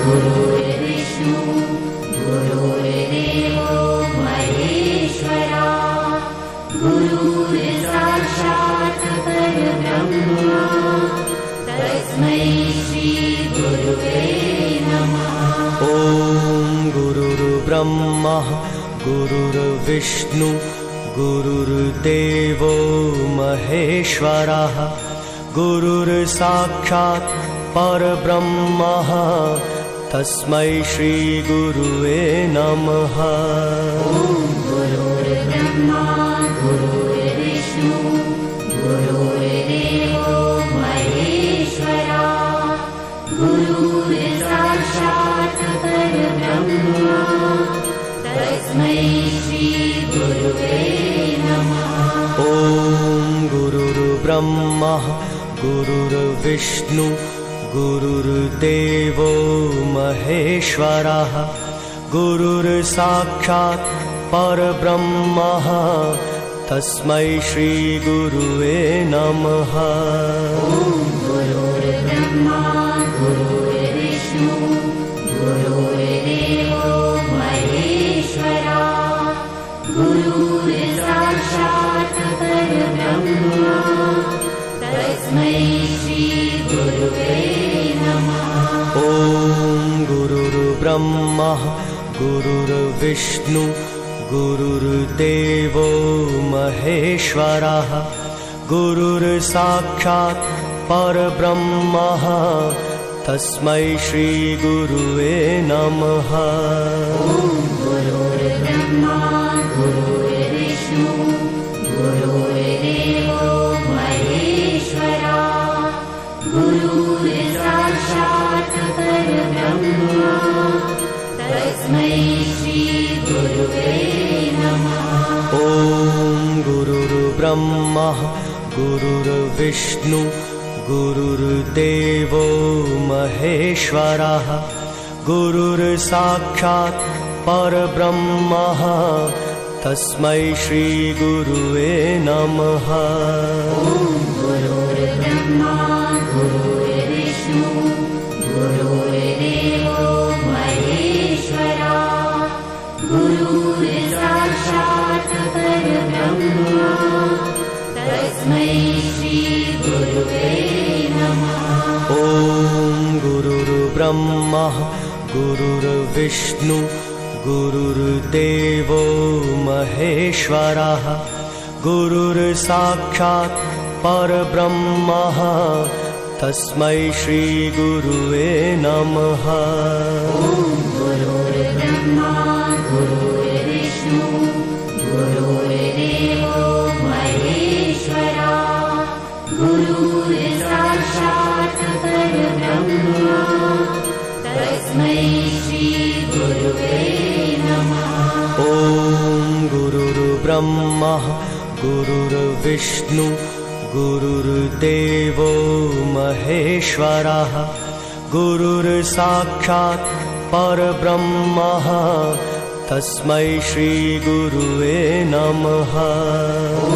गुरुर्विष्णु गुरुर्देवो महेश्वरा गुरुर्साक्षात् परब्रह्म तस्मै श्री गुरुवे नमः। ॐ गुरुर्ब्रह्मा गुरुर्विष्णु गुरुर्देवो महेश्वरः गुरुर्साक्षात् परब्रह्म तस्मै श्री गुरुवे नमः। ॐ गुरुर्ब्रह्मा गुरुर्विष्णु गुरुर्देवो महेश्वरा गुरुर्साक्षात् परब्रह्म तस्मै श्री गुरुवे नमः। ॐ गुरुर्ब्रह्मा गुरुर्विष्णु गुरुर्देवो महेश्वरः गुरुर्साक्षात् परब्रह्म तस्मै श्री गुरुवे नमः। ॐ गुरुर्ब्रह्मा गुरुर्विष्णु गुरुर्देवो महेश्वरा गुरुर्साक्षात् परब्रह्म तस्मै श्री गुरुवे नमः। ॐ गुरुर्ब्रह्मा गुरुर्विष्णु गुरुर्देवो महेश्वरः गुरुर्साक्षात् परब्रह्म तस्मै श्री गुरुवे नमः। ॐ गुरुर्ब्रह्मा गुरुर्विष्णु गुरुर्देवो महेश्वरा गुरुर्साक्षात् परब्रह्म तस्मै श्री गुरुवे नमः। ॐ गुरुर्ब्रह्मा गुरुर्विष्णु गुरुर्देवो महेश्वरः गुरुर्साक्षात् परब्रह्म तस्मै श्री गुरुवे नमः। ॐ गुरुर्ब्रह्मा गुरुर्विष्णु गुरुर्देवो महेश्वरा गुरुर्साक्षात् परब्रह्म तस्मै श्री गुरुवे नमः। ॐ गुरुर्ब्रह्मा गुरुर्विष्णु गुरुर्देवो महेश्वरः गुरुर्साक्षात् परब्रह्म तस्मै श्री गुरुवे नमः। ॐ गुरुर्ब्रह्मा गुरुर्विष्णु गुरुर्देवो महेश्वरा गुरुर्साक्षात् परब्रह्म तस्मै श्री गुरुवे नमः। ॐ गुरुर्ब्रह्मा गुरुर्विष्णु गुरुर्देवो महेश्वरः गुरुर्साक्षात् परब्रह्म तस्मै श्री गुरुवे नमः। ॐ